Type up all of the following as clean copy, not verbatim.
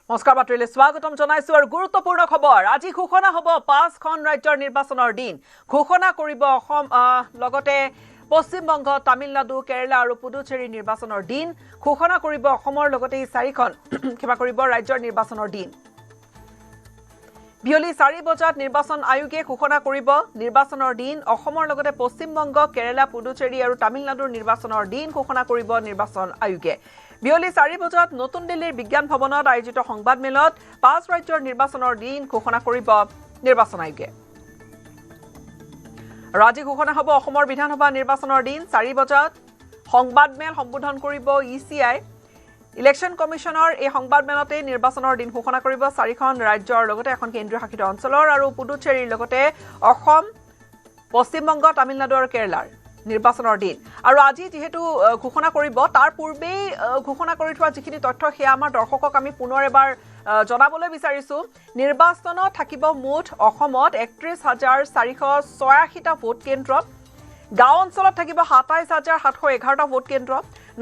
নমস্কাৰ বাতৰিলৈ স্বাগতম জনাইছো আৰু গুৰুত্বপূৰ্ণ খবৰ আজি ঘোষণা হ'ব 5খন ৰাজ্যৰ নিৰ্বাচনৰ দিন ঘোষণা কৰিব অসম লগতে পশ্চিম বংগ তামিলনাডু কেৰালা আৰু পুডুচেৰী নিৰ্বাচনৰ দিন ঘোষণা কৰিব অসমৰ লগতে 4খন কিবা কৰিব ৰাজ্যৰ নিৰ্বাচনৰ দিন বিয়লি 4 বজাত নিৰ্বাচন আয়োগে ঘোষণা কৰিব নিৰ্বাচনৰ দিন অসমৰ লগতে পশ্চিম বংগ কেৰালা পুডুচেৰী আৰু তামিলনাডুৰ নিৰ্বাচনৰ দিন ঘোষণা কৰিব নিৰ্বাচন আয়োগে বিয়লি 4 বজাত নতুন দিল্লীৰ বিজ্ঞান ভৱনত আয়োজিত সংবাদ মেলত 5 ৰাজ্যৰ নিৰ্বাচনৰ দিন ঘোষণা কৰিব নিৰ্বাচন আয়োগে ৰাজ্য ঘোষণা হ'ব অসমৰ বিধানসভা নিৰ্বাচনৰ দিন 4 বজাত সংবাদ মেল সম্বোধন কৰিব ইচিআই ইলেকশন কমিশনৰ এই সংবাদ মেলতে নিৰ্বাচনৰ দিন ঘোষণা কৰিব 4খন ৰাজ্যৰ লগতে এখন কেন্দ্ৰীয় শাসিত অঞ্চলৰ আৰু পুডুচেৰীৰ লগতে অসম পশ্চিম বংগ তামিলনাডু আৰু কেৰালাৰ নিৰ্বাচনৰ দিন আৰু আজি যেহেতু ঘোষণা কৰিব তাৰ পূৰ্বে ঘোষণা কৰি থোৱা যিখিনি তথ্য হেয়া আমাৰ দৰ্শকক আমি পুনৰ এবাৰ জনাবলৈ বিচাৰিছো নিৰ্বাচনত থাকিব মুঠ অসমত 31486টা ভোট কেন্দ্ৰ গাঁও অঞ্চলত থাকিব 27711টা ভোট কেন্দ্ৰ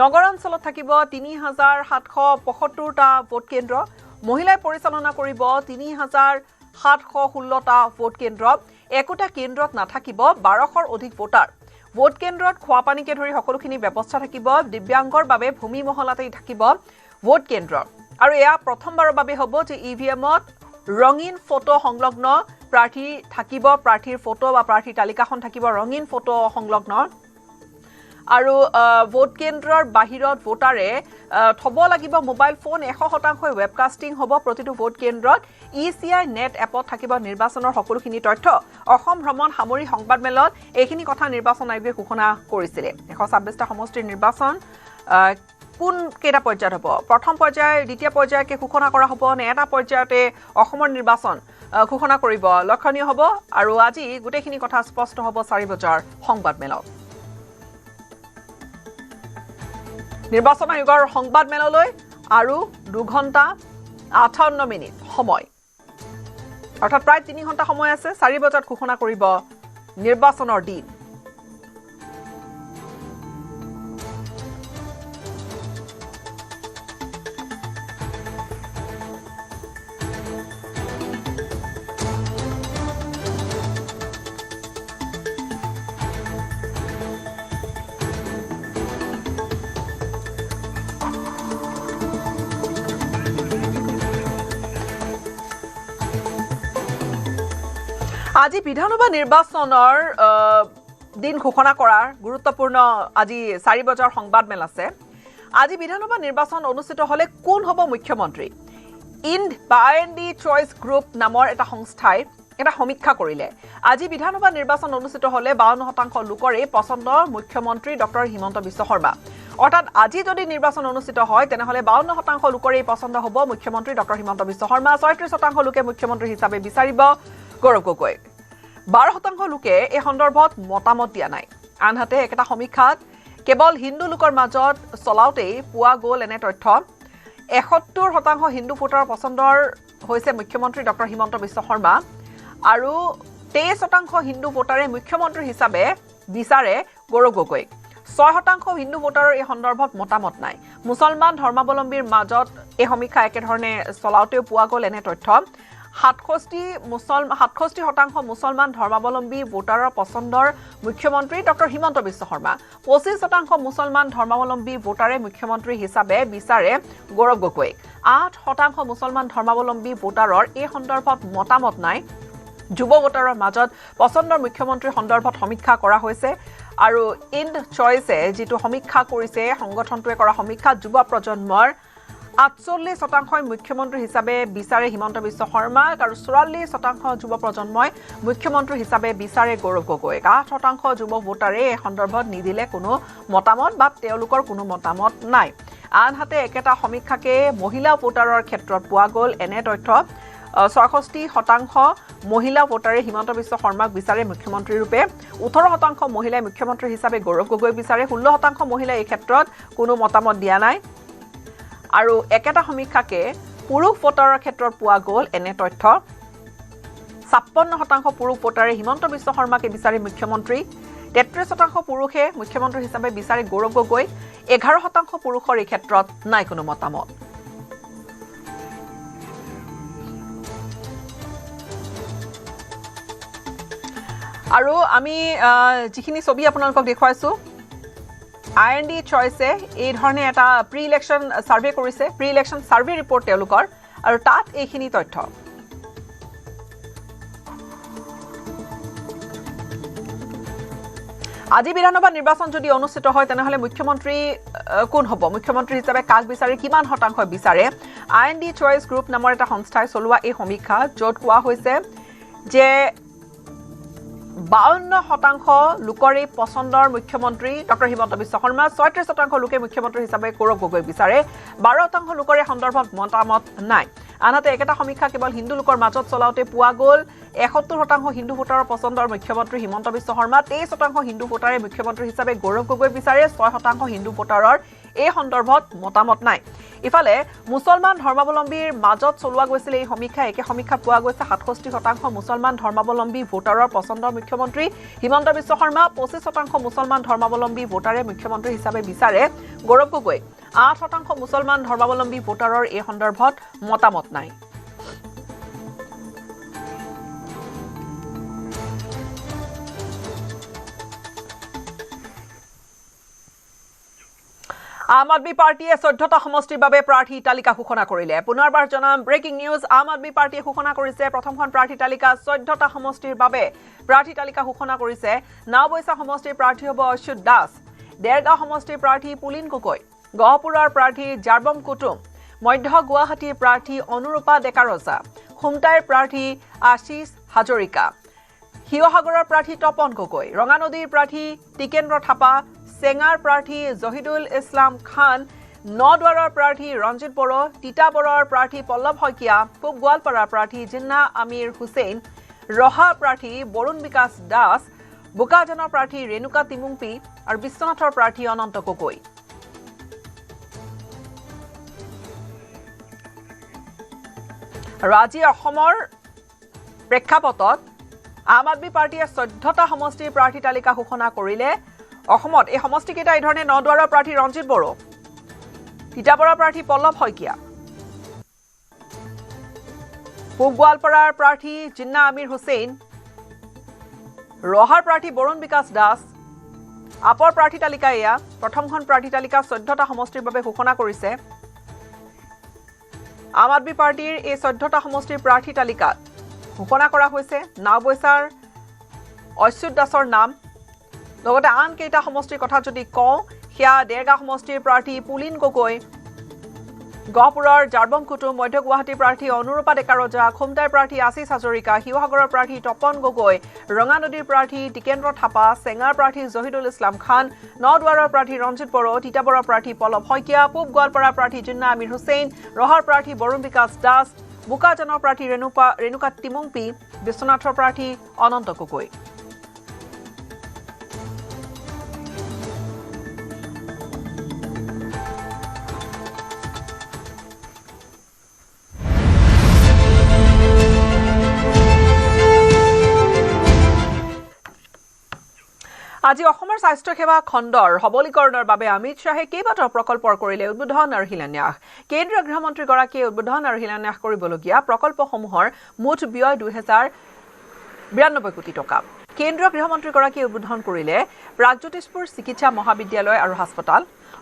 নগৰ অঞ্চলত থাকিব 3775টা ভোট কেন্দ্ৰ মহিলাই পৰিচালনা কৰিব 3716টা ভোট কেন্দ্ৰ একোটা কেন্দ্ৰত নাথাকিব 1200ৰ অধিক ভোটাৰ ভোট কেন্দ্ৰত খোৱা পানীকে ধৰি সকলোখিনি ব্যৱস্থা থাকিব দিব্যাংগৰ বাবে ভূমি মহলাতেই থাকিব ভোট কেন্দ্ৰ আৰু এয়া প্ৰথমবাৰৰ বাবে হ'ব যে ইভিএমত ৰঙীন ফটো সংলগ্ন প্ৰাৰ্থী থাকিব প্ৰাৰ্থীৰ ফটো বা প্ৰাৰ্থী তালিকাখন থাকিব ৰঙীন ফটো সংলগ্ন আৰু ভোট কেন্দ্ৰৰ বাহিৰত ভোটাৰে থব লাগিব মোবাইল ফোন 100% ৱেবকাষ্টিং হ'ব প্ৰতিটো ভোট কেন্দ্ৰত ইচিআই নেট এপত থাকিব নিৰ্বাচনৰ সকলোখিনি তথ্য অসম ভ্ৰমণ সামৰি সংবাদ মেলত এইখিনি কথা নিৰ্বাচন আয়োগে ঘোষণা কৰিছিল 126টা সমষ্টিৰ নিৰ্বাচন কোন কেইটা পৰ্যায়ত হ'ব প্ৰথম পৰ্যায় দ্বিতীয় পৰ্যায়কে ঘোষণা কৰা হ'ব নে এটা পৰ্যায়তে অসমৰ নিৰ্বাচন ঘোষণা কৰিব লক্ষণীয় হ'ব আৰু আজি গোটেইখিনি কথা স্পষ্ট হ'ব 4 বজাৰ সংবাদ মেলত নিৰ্বাচন আয়োগৰ সংবাদ মেললৈ আৰু 2 ঘণ্টা 58 মিনিট সময় অৰ্থাৎ প্ৰায় 3 ঘণ্টা সময় আছে 4 বজাত ঘোষণা কৰিব নিৰ্বাচনৰ দিন আজি বিধানসভা নিৰ্বাচনৰ দিন ঘোষণা কৰাৰ গুৰুত্বপূৰ্ণ আজি 4 বজাৰ সংবাদ মেল আছে আজি বিধানসভা নিৰ্বাচন অনুষ্ঠিত হলে কোন হ'ব মুখ্যমন্ত্ৰী IND চইচ গ্ৰুপ নামৰ এটা সংস্থাই এটা সমীক্ষা কৰিলে আজি বিধানসভা নিৰ্বাচন অনুষ্ঠিত হলে 52% লোকৰে পছন্দৰ মুখ্যমন্ত্ৰী ডক্টৰ হিমন্ত বিশ্ব শৰ্মা অৰ্থাৎ আজি যদি নিৰ্বাচন অনুষ্ঠিত হয় তেনেহলে 52% লোকৰে পছন্দ হ'ব মুখ্যমন্ত্ৰী ডক্টৰ হিমন্ত বিশ্ব শৰ্মা 33% লোকে মুখ্যমন্ত্ৰী হিচাপে বিচাৰিব গৌৰৱ গগৈ 12% লোকে এই সন্দৰ্ভত মতামত দিয়া নাই আনহাতে একটা সমীক্ষাত কেৱল হিন্দু লোকৰ মাজত চলাওতেই পোৱা গ'ল এনে তথ্য 71% হিন্দু ভোটাৰৰ পছন্দৰ হৈছে মুখ্যমন্ত্ৰী ডক্টৰ হিমন্ত বিশ্ব শৰ্মা আৰু 23% হিন্দু ভোটাৰে মুখ্যমন্ত্ৰী হিচাপে বিচাৰে গৌৰৱ গগৈ 6% হিন্দু ভোটাৰৰ এই সন্দৰ্ভত মতামত নাই মুছলমান ধৰ্মাৱলম্বীৰ মাজত এই সমীক্ষা একেধৰণে চলাওতেও পোৱা গ'ল এনে তথ্য 67% মুছলমান ধৰ্মাৱলম্বী ভোটাৰৰ পছন্দৰ মুখ্যমন্ত্ৰী ডক্টৰ হিমন্ত বিশ্ব শৰ্মা 25% মুছলমান ধৰ্মাৱলম্বী ভোটাৰে মুখ্যমন্ত্ৰী হিচাপে বিচাৰে গৌৰৱ গগৈ 8% মুছলমান ধৰ্মাৱলম্বী ভোটাৰৰ এই সন্দৰ্ভত মতামত নাই যুৱ ভোটাৰৰ মাজত পছন্দৰ মুখ্যমন্ত্ৰী সন্দৰ্ভত সমীক্ষা কৰা হৈছে আৰু IND চইচে যেটো সমীক্ষা কৰিছে সংগঠনটোৱে কৰা সমীক্ষা যুৱ প্ৰজন্মৰ 48% মুখ্যমন্ত্ৰী হিচাপে বিচাৰে হিমন্ত বিশ্ব শৰ্মা আৰু 44% যুৱ প্ৰজন্মই মুখ্যমন্ত্ৰী হিচাপে বিচাৰে গৌৰৱ গগৈ 8% যুৱ ভোটাৰে এই সন্দৰ্ভত নিদিলে কোনো মতামত বা তেওঁলোকৰ কোনো মতামত নাই আনহাতে একেটা সমীক্ষাকে মহিলা ভোটাৰৰ ক্ষেত্ৰত পোৱা গ'ল এনে তথ্য 66% মহিলা ভোটাৰে হিমন্ত বিশ্ব শৰ্মাক বিচাৰে মুখ্যমন্ত্ৰী ৰূপে 18% মহিলাই মুখ্যমন্ত্ৰী হিচাপে গৌৰৱ গগৈ বিচাৰে 16% মহিলাই এই ক্ষেত্ৰত কোনো মতামত দিয়া নাই আৰু একেটা সমীক্ষাকে পুৰুষ ভোটাৰৰ ক্ষেত্ৰত পোৱা গ'ল এনে তথ্য 56% পুৰুষ ভোটাৰে হিমন্ত বিশ্ব শৰ্মাকে বিচাৰে মুখ্যমন্ত্ৰী 33% পুৰুষে মুখ্যমন্ত্ৰী হিচাপে বিচাৰে গৌৰৱ গগৈ 11% পুৰুষৰ এই ক্ষেত্ৰত নাই কোনো মতামত আৰু আমি যিখিনি ছবি আপোনালোকক দেখুৱাইছো IND চইছে এই ধৰণে এটা প্ৰি ইলেকশ্যন সাৰ্ভে কৰিছে প্ৰি ইলেকশ্যন সাৰ্ভে ৰিপৰ্ট তেওঁলোকৰ আৰু তাত এইখিনি তথ্য আজি বিধানসভা নিৰ্বাচন যদি অনুষ্ঠিত হয় তেনেহলে মুখ্যমন্ত্ৰী কোন হ'ব মুখ্যমন্ত্ৰী হিচাপে কাক বিচাৰে কিমান শতাংশ বিচাৰে IND চইচ গ্ৰুপ নামৰ এটা সংস্থাই চলোৱা এই সমীক্ষা য'ত কোৱা হৈছে যে 52% লোকৰে পছন্দৰ মুখ্যমন্ত্ৰী ডক্টৰ হিমন্ত বিশ্ব শৰ্মা 36% লোকে মুখ্যমন্ত্ৰী হিচাপে গৌৰৱ গগৈ বিচাৰে 12% লোকৰে সন্দৰ্ভত মতামত নাই আনহাতে একেটা সমীক্ষা কেৱল হিন্দু লোকৰ মাজত চলাওতে পোৱা গ'ল 71% হিন্দু ভোটাৰৰ পছন্দৰ মুখ্যমন্ত্ৰী হিমন্ত বিশ্ব শৰ্মা 23% হিন্দু ভোটাৰে মুখ্যমন্ত্ৰী হিচাপে গৌৰৱ গগৈ বিচাৰে 6% হিন্দু ভোটাৰৰ এই সন্দৰ্ভত মতামত নাই ইফালে মুছলমান ধৰ্মাৱলম্বীৰ মাজত চলোৱা গৈছিল এই সমীক্ষা একে সমীক্ষা পোৱা গৈছে 67% মুছলমান ধৰ্মাৱলম্বী ভোটাৰৰ পছন্দৰ মুখ্যমন্ত্ৰী হিমন্ত বিশ্ব শৰ্মা 25% মুছলমান ধৰ্মাৱলম্বী ভোটাৰে মুখ্যমন্ত্ৰী হিচাপে বিচাৰে গৌৰৱ গগৈ 8% মুছলমান ধৰ্মাৱলম্বী ভোটাৰৰ এই সন্দৰ্ভত মতামত নাই আম আদমি পাৰ্টিয়ে 14টা সমষ্টিৰ বাবে প্ৰাৰ্থী তালিকা ঘোষণা কৰিলে পুনৰবাৰ জনাম ব্ৰেকিং নিউজ আম আদমি পাৰ্টিয়ে ঘোষণা কৰিছে প্ৰথমখন প্ৰাৰ্থী তালিকা 14টা সমষ্টিৰ বাবে প্ৰাৰ্থী তালিকা ঘোষণা কৰিছে নাওবৈছা সমষ্টিৰ প্ৰাৰ্থী হ'ব অচ্যুত দাস দেৰগাঁও সমষ্টিৰ প্ৰাৰ্থী পুলিন গগৈ গহপুৰৰ প্ৰাৰ্থী জাৰ্বম কুটুম মধ্য গুৱাহাটীৰ প্ৰাৰ্থী অনুৰূপা ডেকাৰজা খুমটাইৰ প্ৰাৰ্থী আশিষ হাজৰিকা শিৱসাগৰৰ প্ৰাৰ্থী তপন গগৈ ৰঙানদীৰ প্ৰাৰ্থী টিকেন্দ্ৰ থাপা চেঙাৰ প্ৰাৰ্থী জহিদুল ইছলাম খান নদুৱাৰৰ প্ৰাৰ্থী ৰঞ্জিত বড়ো তিতাবৰৰ প্ৰাৰ্থী পল্লৱ শইকীয়া পূব গোৱালপাৰাৰ প্ৰাৰ্থী জিন্না আমিৰ হুছেইন ৰহা প্ৰাৰ্থী বৰুণ বিকাশ দাস বোকাজানৰ প্ৰাৰ্থী ৰেণুকা তিমুংপি আৰু বিশ্বনাথৰ প্ৰাৰ্থী অনন্ত গগৈ আৰু আজি অসমৰ প্ৰেক্ষাপটত আম আদমি পাৰ্টিয়ে 14টা সমষ্টিৰ প্ৰাৰ্থী তালিকা ঘোষণা কৰিলে অসমত এই সমষ্টিকেইটা এই ধৰণে নদুৱাৰৰ প্ৰাৰ্থী ৰঞ্জিত বড়ো তিতাবৰৰ প্ৰাৰ্থী পল্লৱ শইকীয়া পূব গোৱালপাৰাৰ প্ৰাৰ্থী জিন্না আমিৰ হুছেইন ৰহাৰ প্ৰাৰ্থী বৰুণ বিকাশ দাস আপৰ প্ৰাৰ্থী তালিকা এয়া প্ৰথমখন প্ৰাৰ্থী তালিকা 14টা সমষ্টিৰ বাবে ঘোষণা কৰিছে আম আদমি পাৰ্টিৰ এই 14টা সমষ্টিৰ প্ৰাৰ্থী তালিকাত ঘোষণা কৰা হৈছে নাওবৈছাৰ অচ্যুত দাসৰ নাম লগতে আন কেইটা সমষ্টিৰ কথা যদি কওঁ সেয়া দেৰগাঁও সমষ্টিৰ প্ৰাৰ্থী পুলিন গগৈ গহপুৰৰ জাৰ্বম কুটুম মধ্য গুৱাহাটীৰ প্ৰাৰ্থী অনুৰূপা ডেকাৰজা খুমটাইৰ প্ৰাৰ্থী আশিষ হাজৰিকা শিৱসাগৰৰ প্ৰাৰ্থী তপন গগৈ ৰঙানদীৰ প্ৰাৰ্থী টিকেন্দ্ৰ থাপা চেঙাৰ প্ৰাৰ্থী জহিদুল ইছলাম খান নদুৱাৰৰ প্ৰাৰ্থী ৰঞ্জিত বড়ো তিতাবৰৰ প্ৰাৰ্থী পল্লৱ শইকীয়া পূব গোৱালপাৰাৰ প্ৰাৰ্থী জিন্না আমিৰ হুছেইন ৰহাৰ প্ৰাৰ্থী বৰুণ বিকাশ দাস বোকাজানৰ প্ৰাৰ্থী ৰেণুকা তিমুংপি বিশ্বনাথৰ প্ৰাৰ্থী অনন্ত গগৈ আজি অসমৰ স্বাস্থ্য সেৱা খণ্ডৰ সবলীকৰণৰ বাবে অমিত শাহে কেইবাটাও প্ৰকল্পৰ কৰিলে উদ্বোধন আৰু শিলান্যাস কেন্দ্ৰীয় গৃহমন্ত্ৰীগৰাকীয়ে উদ্বোধন আৰু শিলান্যাস কৰিবলগীয়া প্ৰকল্পসমূহৰ মুঠ ব্যয় 2092 কোটি টকা কেন্দ্ৰীয় গৃহমন্ত্ৰীগৰাকীয়ে উদ্বোধন কৰিলে প্ৰাগজ্যোতিষপুৰ চিকিৎসা মহাবিদ্যালয় আৰু হাস্পতাল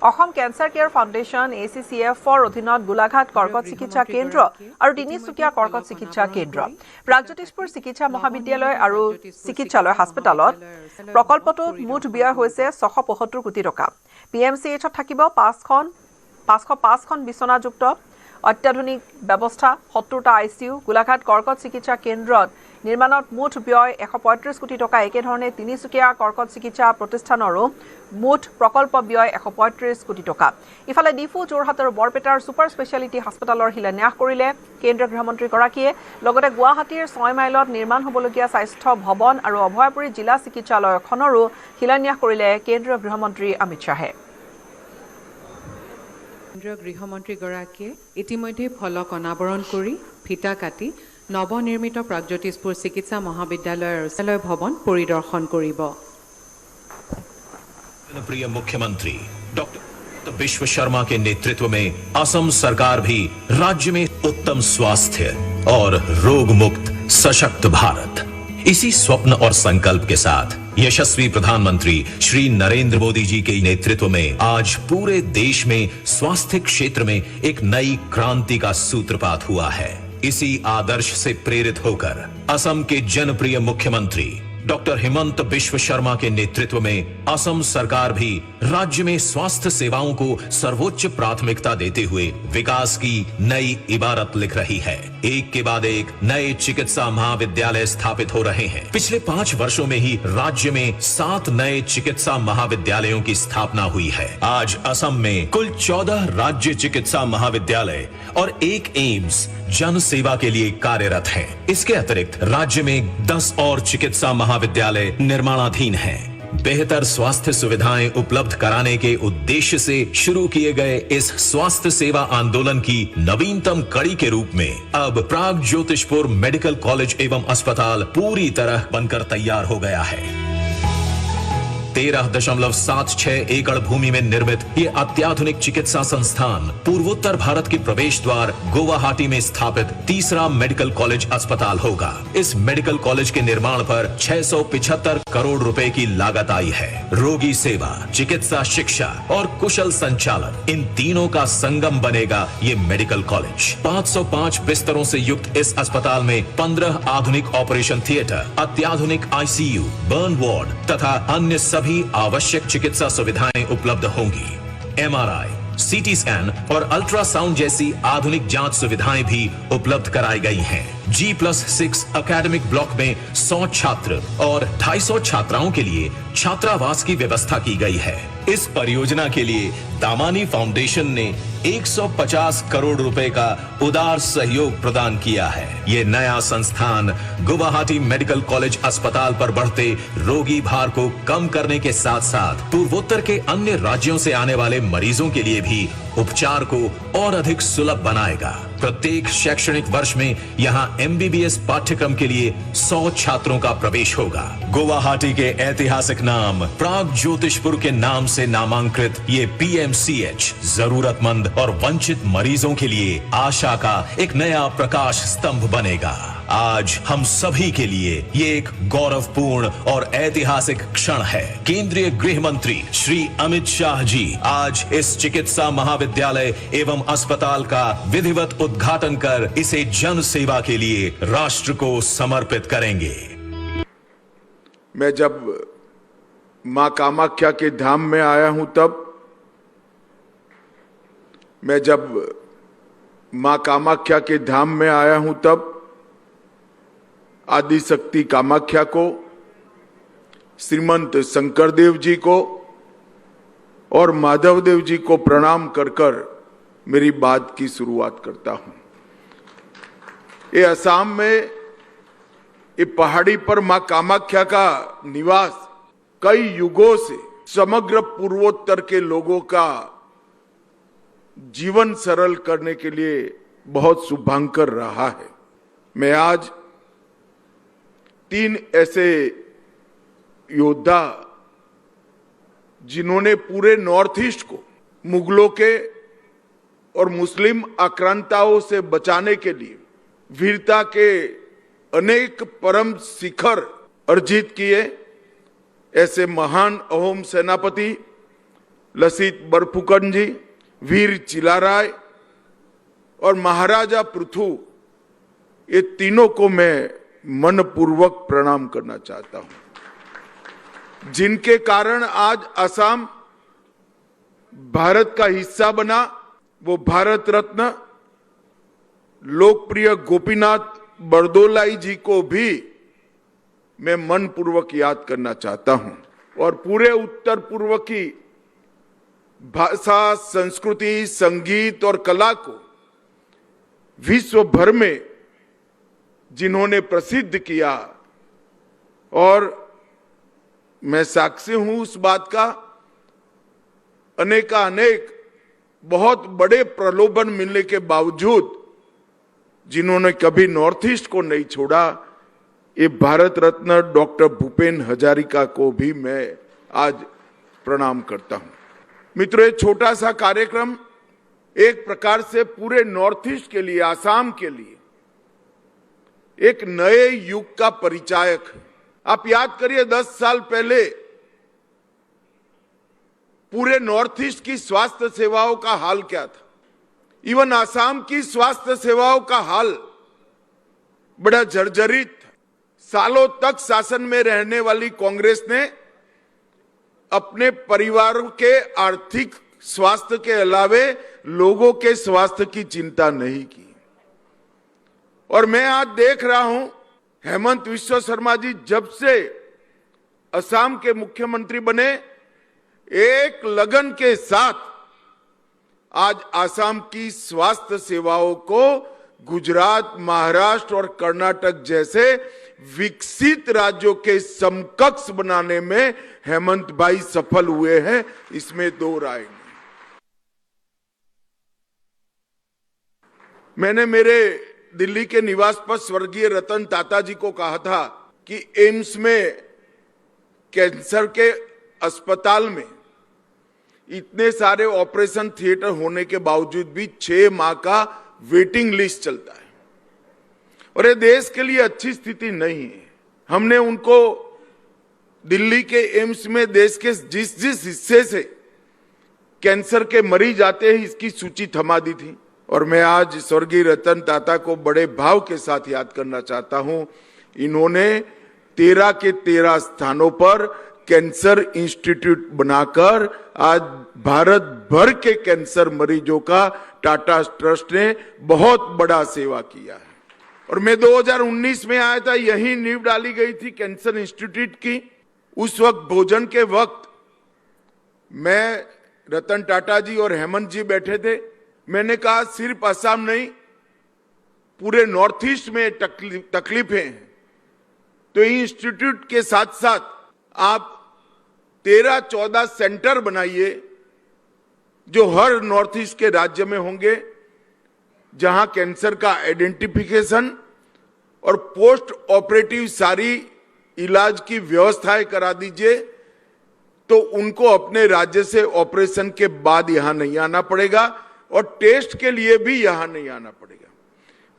অসম কেন্সাৰ কেয়াৰ ফাউণ্ডেশ্যন ACCF-ৰ অধীনত গোলাঘাট কৰ্কট চিকিৎসা কেন্দ্ৰ আৰু তিনিচুকীয়া কৰ্কট চিকিৎসা কেন্দ্ৰ প্ৰাগজ্যোতিষপুৰ চিকিৎসা মহাবিদ্যালয় আৰু চিকিৎসালয় হাস্পতালত প্ৰকল্পটোত মুঠ ব্যয় হৈছে 675 কোটি টকা PMCHত থাকিব 505খন বিছনাযুক্ত অত্যাধুনিক ব্যৱস্থা 70টা ICU গোলাঘাট কৰ্কট চিকিৎসা কেন্দ্ৰত নিৰ্মাণত মুঠ ব্যয় 135 কোটি টকা একেধৰণে তিনিচুকীয়া কৰ্কট চিকিৎসা প্ৰতিষ্ঠানৰো মুঠ প্ৰকল্প ব্যয় 135 কোটি টকা ইফালে ডিফু যোৰহাট আৰু বৰপেটাৰ ছুপাৰ স্পেশালিটি হাস্পতালৰ শিলান্যাস কৰিলে কেন্দ্ৰীয় গৃহমন্ত্ৰীগৰাকীয়ে লগতে গুৱাহাটীৰ 6 মাইলত নিৰ্মাণ হ'বলগীয়া স্বাস্থ্য ভৱন আৰু অভয়পুৰী জিলা চিকিৎসালয়খনৰো শিলান্যাস কৰিলে কেন্দ্ৰীয় গৃহমন্ত্ৰী অমিত শাহে কেন্দ্ৰীয় গৃহমন্ত্ৰীগৰাকীয়ে ইতিমধ্যে ফলক অনাবৰণ কৰি ফিটা কাটি নৱনিৰ্মিত প্ৰাগজ্যোতিষপুৰ চিকিৎসা মহাবিদ্যালয় আৰু চিকিৎসালয় ভৱন পৰিদৰ্শন কৰিব प्रिय मुख्यमंत्री डॉक्टर विश्व शर्मा के नेतृत्व में असम सरकार भी राज्य में उत्तम स्वास्थ्य और रोग मुक्त सशक्त भारत इसी स्वप्न और संकल्प के साथ यशस्वी प्रधानमंत्री श्री नरेंद्र मोदी जी के नेतृत्व में आज पूरे देश में स्वास्थ्य क्षेत्र में एक नई क्रांति का सूत्रपात हुआ है। इसी आदर्श से प्रेरित होकर असम के जनप्रिय मुख्यमंत्री डॉक्टर हिमंत बिश्व शर्मा के नेतृत्व में असम सरकार भी राज्य में स्वास्थ्य सेवाओं को सर्वोच्च प्राथमिकता देते हुए विकास की नई इबारत लिख रही है। एक के बाद एक नए चिकित्सा महाविद्यालय स्थापित हो रहे हैं। पिछले 5 वर्षों में ही राज्य में 7 नए चिकित्सा महाविद्यालयों की स्थापना हुई है। आज असम में कुल 14 राज्य चिकित्सा महाविद्यालय और 1 एम्स जन सेवा के लिए कार्यरत है। इसके अतिरिक्त राज्य में 10 और चिकित्सा महाविद्यालय निर्माणाधीन हैं। बेहतर स्वास्थ्य सुविधाएं उपलब्ध कराने के उद्देश्य से शुरू किए गए इस स्वास्थ्य सेवा आंदोलन की नवीनतम कड़ी के रूप में अब प्राग ज्योतिषपुर मेडिकल कॉलेज एवं अस्पताल पूरी तरह बनकर तैयार हो गया है। 13.76 एकड़ भूमि में निर्मित ये अत्याधुनिक चिकित्सा संस्थान पूर्वोत्तर भारत के प्रवेश द्वार गुवाहाटी में स्थापित तीसरा मेडिकल कॉलेज अस्पताल होगा। इस मेडिकल कॉलेज के निर्माण पर 675 करोड़ रुपए की लागत आई है। रोगी सेवा, चिकित्सा शिक्षा और कुशल संचालन, इन तीनों का संगम बनेगा ये मेडिकल कॉलेज। 505 बिस्तरों से युक्त इस अस्पताल में 15 आधुनिक ऑपरेशन थिएटर, अत्याधुनिक आईसीयू, बर्न वार्ड तथा अन्य सभी आवश्यक चिकित्सा सुविधाएं उपलब्ध होंगी। एमआरआई, सीटी स्कैन और अल्ट्रासाउंड जैसी आधुनिक जांच सुविधाएं भी उपलब्ध कराई गई हैं। G+6 एकेडमिक ब्लॉक में 100 छात्र और 250 छात्राओं के लिए छात्रावास की व्यवस्था की गई है। इस परियोजना के लिए दामानी फाउंडेशन ने 150 करोड़ रुपए का उदार सहयोग प्रदान किया है। ये नया संस्थान गुवाहाटी मेडिकल कॉलेज अस्पताल पर बढ़ते रोगी भार को कम करने के साथ साथ पूर्वोत्तर के अन्य राज्यों से आने वाले मरीजों के लिए भी उपचार को और अधिक सुलभ बनाएगा। प्रत्येक शैक्षणिक वर्ष में यहाँ MBBS पाठ्यक्रम के लिए 100 छात्रों का प्रवेश होगा। गुवाहाटी के ऐतिहासिक नाम प्राग ज्योतिषपुर के नाम से नामांकित ये PMCH जरूरतमंद और वंचित मरीजों के लिए आशा का एक नया प्रकाश स्तंभ बनेगा। आज हम सभी के लिए ये एक गौरवपूर्ण और ऐतिहासिक क्षण है। केंद्रीय गृह मंत्री श्री अमित शाह जी आज इस चिकित्सा महाविद्यालय एवं अस्पताल का विधिवत उद्घाटन कर इसे जन सेवा के लिए राष्ट्र को समर्पित करेंगे। मैं जब मां कामाख्या के धाम में आया हूं तब आदि शक्ति कामाख्या को, श्रीमंत शंकरदेव जी को और माधव देव जी को प्रणाम कर कर मेरी बात की शुरुआत करता हूं। ये असम में ये पहाड़ी पर मां कामाख्या का निवास कई युगों से समग्र पूर्वोत्तर के लोगों का जीवन सरल करने के लिए बहुत शुभांकर रहा है। मैं आज 3 ऐसे योद्धा जिन्होंने पूरे नॉर्थ ईस्ट को मुगलों के और मुस्लिम आक्रांताओं से बचाने के लिए वीरता के अनेक परम शिखर अर्जित किए, ऐसे महान अहोम सेनापति लसित बरफुकन जी, वीर चिलाराय और महाराजा पृथु, ये तीनों को मैं मनपूर्वक प्रणाम करना चाहता हूं, जिनके कारण आज असम भारत का हिस्सा बना। वो भारत रत्न लोकप्रिय गोपीनाथ बरदोलाई जी को भी मैं मनपूर्वक याद करना चाहता हूं और पूरे उत्तर पूर्व की भाषा, संस्कृति, संगीत और कला को विश्व भर में जिन्होंने प्रसिद्ध किया, और मैं साक्षी हूं उस बात का, अनेक बहुत बड़े प्रलोभन मिलने के बावजूद जिन्होंने कभी नॉर्थ ईस्ट को नहीं छोड़ा, ये भारत रत्न डॉक्टर भूपेन हजारिका को भी मैं आज प्रणाम करता हूं। मित्रों, ये छोटा सा कार्यक्रम एक प्रकार से पूरे नॉर्थ ईस्ट के लिए, आसाम के लिए एक नए युग का परिचायक है। आप याद करिए 10 साल पहले पूरे नॉर्थ ईस्ट की स्वास्थ्य सेवाओं का हाल क्या था। इवन आसाम की स्वास्थ्य सेवाओं का हाल बड़ा जर्जरित था। सालों तक शासन में रहने वाली कांग्रेस ने अपने परिवारों के आर्थिक स्वास्थ्य के अलावे लोगों के स्वास्थ्य की चिंता नहीं की। और मैं आज देख रहा हूं हेमंत विश्व शर्मा जी जब से असम के मुख्यमंत्री बने, एक लगन के साथ आज असम की स्वास्थ्य सेवाओं को गुजरात, महाराष्ट्र और कर्नाटक जैसे विकसित राज्यों के समकक्ष बनाने में हेमंत भाई सफल हुए हैं, इसमें दो राय नहीं। मैंने मेरे दिल्ली के निवास पर स्वर्गीय रतन टाटा जी को कहा था कि एम्स में कैंसर के अस्पताल में इतने सारे ऑपरेशन थिएटर होने के बावजूद भी 6 माह का वेटिंग लिस्ट चलता है और ये देश के लिए अच्छी स्थिति नहीं है। हमने उनको दिल्ली के एम्स में देश के जिस जिस हिस्से से कैंसर के मरीज आते हैं इसकी सूची थमा दी थी। और मैं आज स्वर्गीय रतन टाटा को बड़े भाव के साथ याद करना चाहता हूं। इन्होंने 13 के 13 स्थानों पर कैंसर इंस्टीट्यूट बनाकर आज भारत भर के कैंसर मरीजों का टाटा ट्रस्ट ने बहुत बड़ा सेवा किया है। और मैं 2019 में आया था, यही नींव डाली गई थी कैंसर इंस्टीट्यूट की। उस वक्त भोजन के वक्त मैं, रतन टाटा जी और हेमंत जी बैठे थे। मैंने कहा सिर्फ असम नहीं, पूरे नॉर्थ ईस्ट में तकलीफें हैं, तो इंस्टीट्यूट के साथ साथ आप 13-14 सेंटर बनाइए जो हर नॉर्थ ईस्ट के राज्य में होंगे, जहां कैंसर का आइडेंटिफिकेशन और पोस्ट ऑपरेटिव सारी इलाज की व्यवस्थाएं करा दीजिए, तो उनको अपने राज्य से ऑपरेशन के बाद यहां नहीं आना पड़ेगा और टेस्ट के लिए भी यहां नहीं आना पड़ेगा।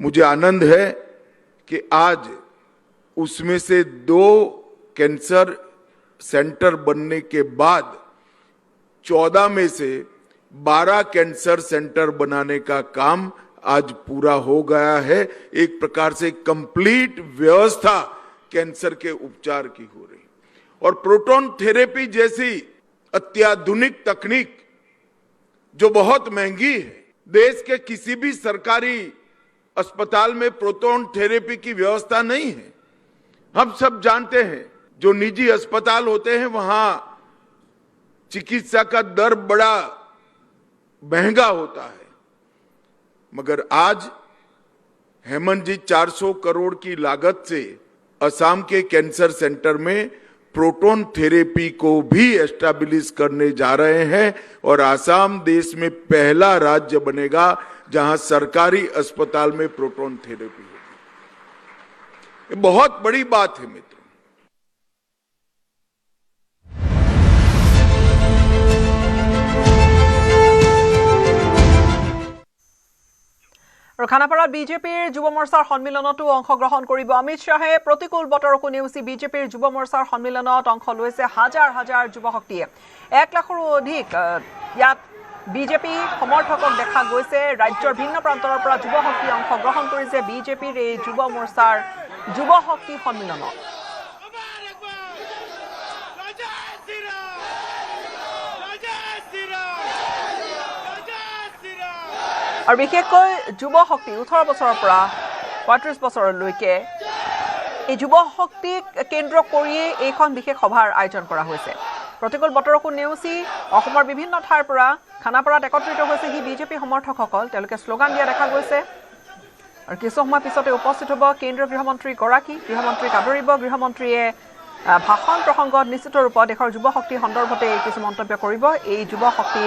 मुझे आनंद है कि आज उसमें से 2 कैंसर सेंटर बनने के बाद 14 में से 12 कैंसर सेंटर बनाने का काम आज पूरा हो गया है। एक प्रकार से कंप्लीट व्यवस्था कैंसर के उपचार की हो रही। और प्रोटॉन थेरेपी जैसी अत्याधुनिक तकनीक जो बहुत महंगी है, देश के किसी भी सरकारी अस्पताल में प्रोटॉन थेरेपी की व्यवस्था नहीं है। हम सब जानते हैं जो निजी अस्पताल होते हैं वहां चिकित्सा का दर बड़ा महंगा होता है, मगर आज हेमंत जी 400 करोड़ की लागत से असम के कैंसर सेंटर में प्रोटॉन थेरेपी को भी एस्टैब्लिश करने जा रहे हैं और असम देश में पहला राज्य बनेगा जहां सरकारी अस्पताल में प्रोटॉन थेरेपी होगी। ये बहुत बड़ी बात है मित्रों। আৰু খানাপাৰাত বিজেপিৰ যুৱ মৰ্চাৰ সন্মিলনতো অংশগ্ৰহণ কৰিব অমিত শ্বাহে। প্ৰতিকূল বতৰকো নেওচি বিজেপিৰ যুৱ মৰ্চাৰ সন্মিলনত অংশ লৈছে হাজাৰ হাজাৰ যুৱ শক্তিয়ে। 1 লাখৰো অধিক ইয়াত বিজেপি সমৰ্থকক দেখা গৈছে। ৰাজ্যৰ ভিন্ন প্ৰান্তৰ পৰা যুৱ শক্তি অংশগ্ৰহণ কৰিছে বিজেপিৰ এই যুৱ মৰ্চাৰ যুৱ শক্তি সন্মিলনত। আৰু বিশেষকৈ যুৱ শক্তি 18 বছৰৰ পৰা 35 বছৰলৈকে এই যুৱ শক্তিক কেন্দ্ৰ কৰি এইখন বিশেষ সভাৰ আয়োজন কৰা হৈছে। প্ৰতিকূল বতৰকো নেওচি অসমৰ বিভিন্ন ঠাইৰ পৰা খানাপাৰাত একত্ৰিত হৈছে সি বিজেপি সমৰ্থকসকল। তেওঁলোকে শ্লোগান দিয়া দেখা গৈছে আৰু কিছু সময় পিছতে উপস্থিত হ'ব কেন্দ্ৰীয় গৃহমন্ত্ৰী গৰাকী। গৃহমন্ত্ৰীক আদৰিব। গৃহমন্ত্ৰীয়ে ভাষণ প্ৰসংগত নিশ্চিত ৰূপত দেশৰ যুৱ শক্তি সন্দৰ্ভতে কিছু মন্তব্য কৰিব এই যুৱ শক্তি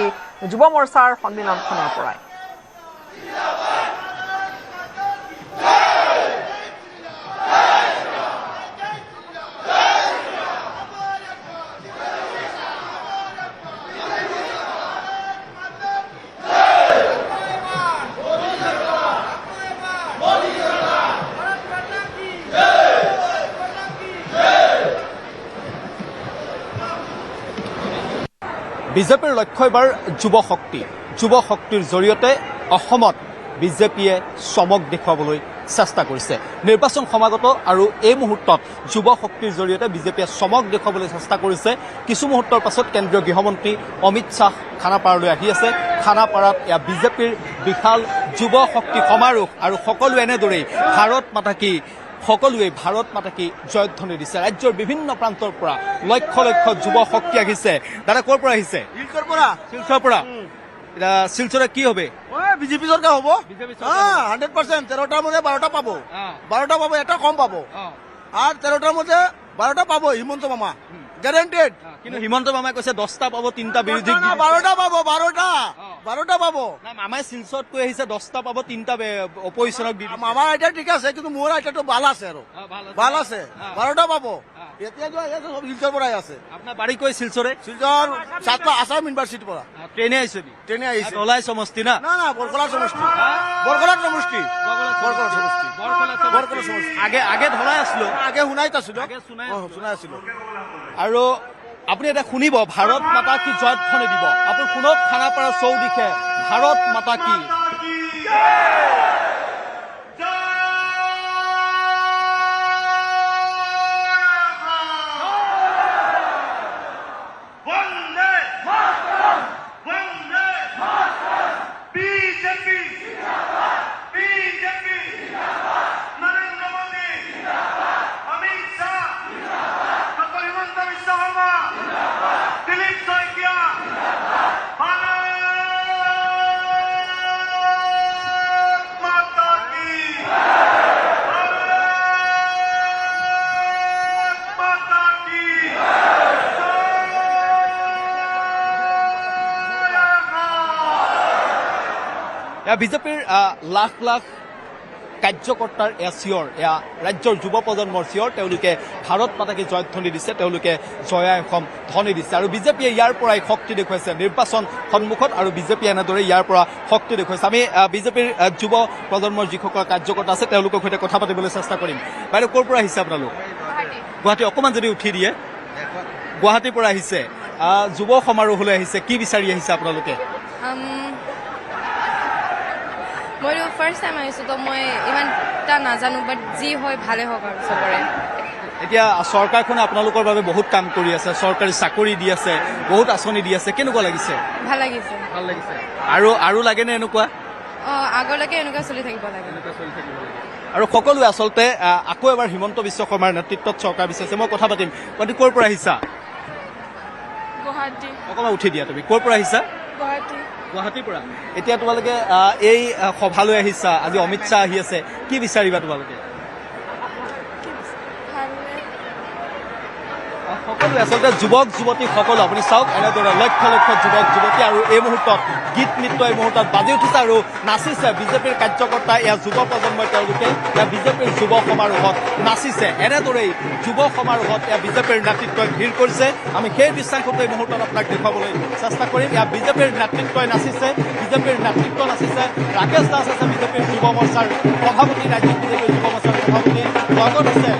যুৱ মৰ্চাৰ সন্মিলনখনৰ পৰাই। বিজেপিৰ লক্ষ্য এবাৰ যুৱ শক্তিৰ জৰিয়তে অসমত বিজেপিয়ে চমক দেখুৱাবলৈ চেষ্টা কৰিছে। নিৰ্বাচন সমাগত আৰু এই মুহূৰ্তত যুৱ শক্তিৰ জৰিয়তে বিজেপিয়ে চমক দেখুৱাবলৈ চেষ্টা কৰিছে। কিছু মুহূৰ্তৰ পাছত কেন্দ্ৰীয় গৃহমন্ত্ৰী অমিত শ্বাহ খানাপাৰালৈ আহি আছে। খানাপাৰাত এয়া বিজেপিৰ বিশাল যুৱ শক্তি সমাৰোহ আৰু সকলোৱে এনেদৰেই ভাৰত মাতা কি জয়ধ্বনি দিছে। ৰাজ্যৰ বিভিন্ন প্ৰান্তৰ পৰা লক্ষ লক্ষ যুৱ শক্তি আহিছে। দাদা ক'ৰ পৰা আহিছে? শিলচৰৰ পৰা। এতিয়া শিলচৰে কি হবে? বিজেপি চৰকাৰ হ'ব 100%। 13টাৰ মধ্যে 12টা পাব, 12টা পাব, এটা কম পাব আৰু 13টাৰ মধ্যে 12টা পাব হিমন্ত মামা গ্যাৰেণ্টেড। কিন্তু হিমন্ত মামাই কৈছে 10টা পাব, 3টা বিৰোধী 12টা পাব, 12টা পাব। মামাই শিলচৰত কৈ আহিছে 10টা পাব, 3টা অপজিশ্যনক দি মামাৰ আইডিয়া ঠিক আছে, কিন্তু মোৰ আইডিয়াটো ভাল আছে আৰু ভাল আছে। 12টা পাব। এতিয়া চব শিলচৰ পৰাই আছে। আপোনাৰ বাৰী কৈ শিলচৰে? শিলচৰ আছাম ইউনিভাৰ্চিটিৰ পৰা ট্ৰেইনে আহিছে ট্ৰেইনে আহিছে। ওলাই সমষ্টি না? না বৰকলা সমষ্টি। আগে ধৰাই আছিলো, আগে শুনাই আছিলো। আৰু আপুনি এটা শুনিব ভাৰত মাতা কি জয়ধ্বনি দিব। আপুনি শুনক খানাপাৰা চৌদিশে ভাৰত মাতা কি। বিজেপিৰ লাখ লাখ কাৰ্যকৰ্তাৰ এয়া চিঞৰ, এয়া ৰাজ্যৰ যুৱ প্ৰজন্মৰ চিঞৰ। তেওঁলোকে ভাৰত মাতাকে জয়ধ্বনি দিছে, তেওঁলোকে জয়া অসম ধ্বনি দিছে আৰু বিজেপিয়ে ইয়াৰ পৰাই শক্তি দেখুৱাইছে নিৰ্বাচন সন্মুখত আৰু বিজেপিয়ে এনেদৰে ইয়াৰ পৰা শক্তি দেখুৱাইছে। আমি বিজেপিৰ যুৱ প্ৰজন্মৰ যিসকল কাৰ্যকৰ্তা আছে তেওঁলোকৰ সৈতে কথা পাতিবলৈ চেষ্টা কৰিম। বাইদেউ ক'ৰ পৰা আহিছে আপোনালোক? গুৱাহাটী। অকণমান যদি উঠি দিয়ে। গুৱাহাটীৰ পৰা আহিছে, যুৱ সমাৰোহলৈ আহিছে। কি বিচাৰি আহিছে আপোনালোকে? মইতো ফাৰ্ষ্ট টাইম আহিছোঁ, তো মই ইমান এটা নাজানো, বাট যি হয় ভালে হওক আৰু চবৰে। এতিয়া চৰকাৰখনে আপোনালোকৰ বাবে বহুত কাম কৰি আছে, চৰকাৰী চাকৰি দি আছে, বহুত আঁচনি দি আছে। কেনেকুৱা লাগিছে? ভাল লাগিছে। ভাল লাগিছে। আৰু লাগেনে এনেকুৱা? আগলৈকে এনেকুৱা চলি থাকিব লাগে। আৰু সকলোৱে আচলতে আকৌ এবাৰ হিমন্ত বিশ্ব শৰ্মাৰ নেতৃত্বত চৰকাৰ বিচাৰিছে। মই কথা পাতিম। আপুনি ক'ৰ পৰা আহিছা? গুৱাহাটী। অকণমান উঠি দিয়া তুমি। ক'ৰ পৰা আহিছা? গুৱাহাটীৰ পৰা। এতিয়া তোমালোকে এই সভালৈ আহিছা, আজি অমিত শ্বাহ আহি আছে, কি বিচাৰিবা তোমালোকে? সকলোৱে আচলতে যুৱক যুৱতীসকল আপুনি চাওক এনেদৰে লক্ষ লক্ষ যুৱক যুৱতী আৰু এই মুহূৰ্তত গীত নৃত্য এই মুহূৰ্তত বাজি উঠিছে আৰু নাচিছে বিজেপিৰ কাৰ্যকৰ্তা। এয়া যুৱ প্ৰজন্মই তেওঁলোকে এয়া বিজেপিৰ যুৱ সমাৰোহত নাচিছে। এনেদৰেই যুৱ সমাৰোহত এয়া বিজেপিৰ নেতৃত্বই ভিৰ কৰিছে। আমি সেই দৃশ্যাংশটো এই মুহূৰ্তত আপোনাক দেখুৱাবলৈ চেষ্টা কৰিম। এয়া বিজেপিৰ নেতৃত্বই নাচিছে, বিজেপিৰ নেতৃত্ব নাচিছে। ৰাকেশ দাস আছে বিজেপিৰ যুৱ মৰ্চাৰ সভাপতি, ৰাজ্যিক বিজেপিৰ যুৱ মৰ্চাৰ সভাপতি। লগত আছে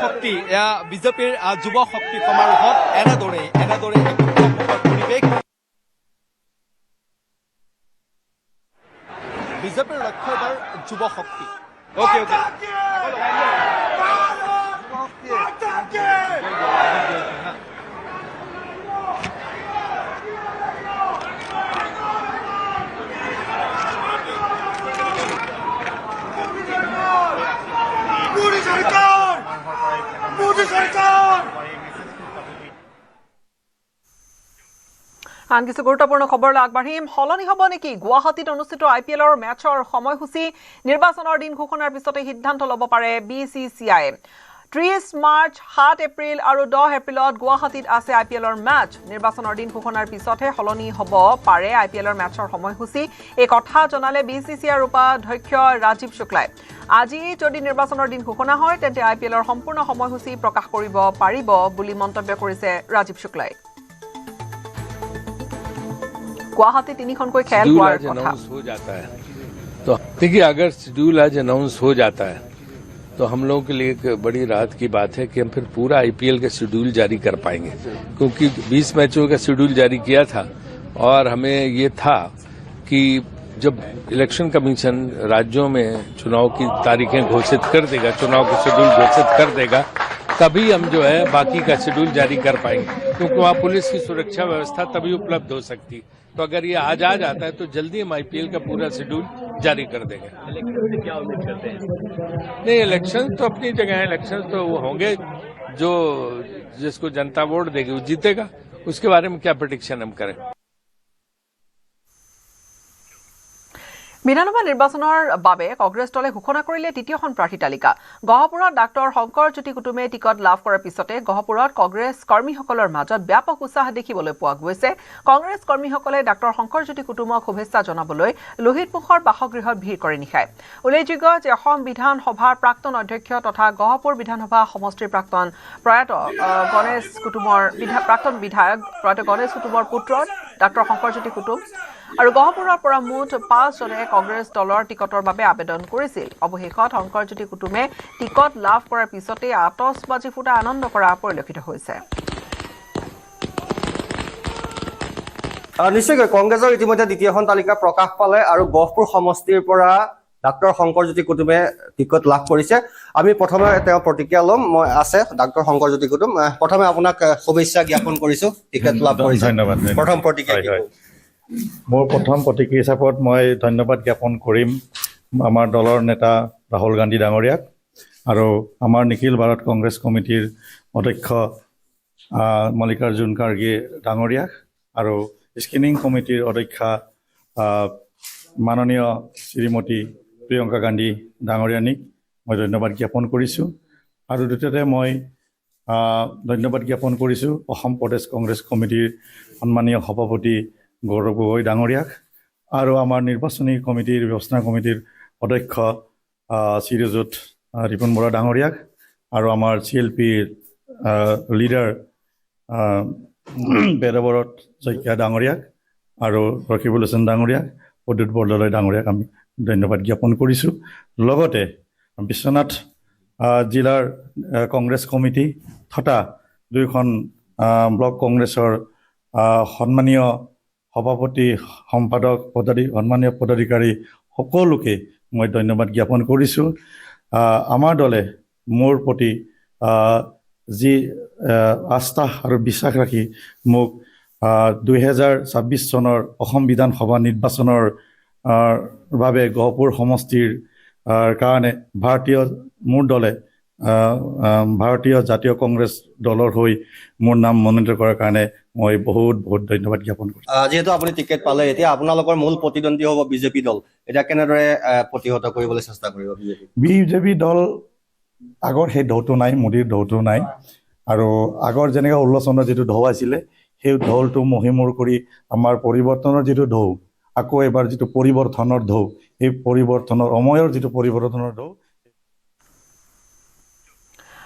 শক্তি এয়া বিজেপিৰ যুৱ শক্তি সমাৰোহত এনেদৰে এক উৎসৱমুখৰ পৰিৱেশ বিজেপিৰ লক্ষ্য এবাৰ যুৱ শক্তি অ'কে আন কিছু গুৰুত্বপূৰ্ণ খবৰলৈ আগবাঢ়িম সলনি হ'ব নেকি গুৱাহাটীত অনুষ্ঠিত IPLৰ মেচৰ সময়সূচী নিৰ্বাচনৰ দিন ঘোষণাৰ পিছতে সিদ্ধান্ত ল'ব পাৰে BCCI 30 মাৰ্চ 7 এপ্ৰিল আৰু 10 এপ্ৰিলত গুৱাহাটীত আছে IPLৰ মেচ নিৰ্বাচনৰ দিন ঘোষণাৰ পিছতহে সলনি হ'ব পাৰে IPLৰ মেচৰ সময়সূচী এই কথা জনালে BCCIৰ উপাধ্যক্ষ ৰাজীৱ শুক্লাই আজি যদি নিৰ্বাচনৰ দিন ঘোষণা হয় তেন্তে IPLৰ সম্পূৰ্ণ সময়সূচী প্ৰকাশ কৰিব পাৰিব বুলি মন্তব্য কৰিছে ৰাজীৱ শুক্লাই गुवाहाटी तीनखनকৈ খেল হোৱাৰ কথা हो जाता है तो देखिए अगर शेड्यूल आज अनाउंस हो जाता है तो हम लोगों के लिए एक बड़ी राहत की बात है कि हम फिर पूरा IPL का शेड्यूल जारी कर पाएंगे क्योंकि 20 मैचों का शेड्यूल जारी किया था और हमें ये था कि जब इलेक्शन कमीशन राज्यों में चुनाव की तारीखें घोषित कर देगा चुनाव का शेड्यूल घोषित कर देगा तभी हम जो है बाकी का शेड्यूल जारी कर पाएंगे क्योंकि वहाँ पुलिस की सुरक्षा व्यवस्था तभी उपलब्ध हो सकती तो अगर ये आज आ जाता है तो जल्दी हम IPL का पूरा शेड्यूल जारी कर देंगे क्या उम्मीद करते हैं नहीं इलेक्शन तो अपनी जगह है इलेक्शन तो वो होंगे जो जिसको जनता वोट देगी वो जीतेगा उसके बारे में क्या प्रेडिक्शन हम करें বিধানসভা নিৰ্বাচনৰ বাবে কংগ্ৰেছ দলে ঘোষণা কৰিলে তৃতীয়খন প্ৰাৰ্থী তালিকা গহপুৰত ডাক্তৰ শংকৰ জ্যোতি কুটুমে টিকট লাভ কৰাৰ পিছতে গহপুৰত কংগ্ৰেছ কৰ্মীসকলৰ মাজত ব্যাপক উৎসাহ দেখিবলৈ পোৱা গৈছে কংগ্ৰেছ কৰ্মীসকলে ডাক্তৰ শংকৰ জ্যোতি কুটুমক শুভেচ্ছা জনাবলৈ লোহিতমুখৰ বাসগৃহত ভিৰ কৰি নিশায় উল্লেখযোগ্য যে অসম বিধানসভাৰ প্ৰাক্তন অধ্যক্ষ তথা গহপুৰ বিধানসভা সমষ্টিৰ প্ৰাক্তন প্ৰয়াত গণেশ কুটুমৰ প্ৰাক্তন বিধায়ক প্ৰয়াত গণেশ কুটুমৰ পুত্ৰ ডাক্তৰ শংকৰ জ্যোতি কুটুম আৰু গহপুৰৰ পৰা মুঠ 5 জনে কংগ্ৰেছ দলৰ টিকটৰ বাবে আবেদন কৰিছিল অৱশেষত শংকৰ জ্যোতি কুটুমে টিকট লাভ কৰাৰ পিছতে আতচবাজি ফুটা আনন্দ কৰা পৰিলক্ষিত হৈছে নিশ্চয়কৈ কংগ্ৰেছৰ ইতিমধ্যে দ্বিতীয়খন তালিকা প্ৰকাশ পালে আৰু গহপুৰ সমষ্টিৰ পৰা ডাক্তৰ শংকৰ জ্যোতি কুটুমে টিকট লাভ কৰিছে আমি প্ৰথমে তেওঁ প্ৰতিক্ৰিয়া ল'ম মই আছে ডাক্তৰ শংকৰ জ্যোতি কুটুম প্ৰথমে আপোনাক শুভেচ্ছা জ্ঞাপন কৰিছো টিকট লাভ কৰিছে ধন্যবাদ প্ৰথম প্ৰতিক্ৰিয়া মোৰ প্ৰথম প্ৰতিক্ৰিয়া হিচাপত মই ধন্যবাদ জ্ঞাপন কৰিম আমাৰ দলৰ নেতা ৰাহুল গান্ধী ডাঙৰীয়াক আৰু আমাৰ নিখিল ভাৰত কংগ্ৰেছ কমিটিৰ অধ্যক্ষ মল্লিকাৰ্জুন খাৰ্গে ডাঙৰীয়াক আৰু স্ক্ৰিনিং কমিটিৰ অধ্যক্ষা মাননীয় শ্ৰীমতী প্ৰিয়ংকা গান্ধী ডাঙৰীয়ানীক মই ধন্যবাদ জ্ঞাপন কৰিছোঁ আৰু দ্বিতীয়তে মই ধন্যবাদ জ্ঞাপন কৰিছোঁ অসম প্ৰদেশ কংগ্ৰেছ কমিটিৰ সন্মানীয় সভাপতি গৌৰৱ গগৈ ডাঙৰীয়াক আৰু আমাৰ নিৰ্বাচনী কমিটিৰ ব্যৱস্থা কমিটিৰ অধ্যক্ষ শ্ৰীযুত ৰিপুণ বৰা ডাঙৰীয়াক আৰু আমাৰ CLPৰ লিডাৰ বেদবৰত শইকীয়া ডাঙৰীয়াক আৰু ৰকিবুল হোসেন ডাঙৰীয়াক প্ৰদ্যুৎ বৰদলৈ ডাঙৰীয়াক আমি ধন্যবাদ জ্ঞাপন কৰিছোঁ লগতে বিশ্বনাথ জিলাৰ কংগ্ৰেছ কমিটি তথা দুইখন ব্লক কংগ্ৰেছৰ সন্মানীয় সভাপতি সম্পাদক সন্মানীয় পদাধিকাৰী সকলোকে মই ধন্যবাদ জ্ঞাপন কৰিছোঁ আমাৰ দলে মোৰ প্ৰতি যি আস্থা আৰু বিশ্বাস ৰাখি মোক 2026 চনৰ অসম বিধানসভা নিৰ্বাচনৰ বাবে গহপুৰ সমষ্টিৰ কাৰণে মোৰ দলে ভাৰতীয় জাতীয় কংগ্ৰেছ দলৰ হৈ মোৰ নাম মনোনীত কৰাৰ কাৰণে মই বহুত ধন্যবাদ জ্ঞাপন কৰিছোঁ যেহেতু আপুনি টিকেট পালে এতিয়া আপোনালোকৰ মূল প্ৰতিদ্বন্দ্বী হ'ব বিজেপি দল এটা কেনেদৰে প্ৰতিহত কৰিবলৈ চেষ্টা কৰিব বিজেপি দল আগৰ সেই ঢৌটো নাই মোদীৰ ঢৌটো নাই আৰু আগৰ যেনেকৈ 16 চনৰ যিটো ঢৌ আছিলে সেই ঢৌটো মহিমূৰ কৰি আমাৰ পৰিৱৰ্তনৰ যিটো ঢৌ আকৌ এবাৰ যিটো পৰিৱৰ্তনৰ ঢৌ এই পৰিৱৰ্তনৰ সময়ৰ যিটো পৰিৱৰ্তনৰ ঢৌ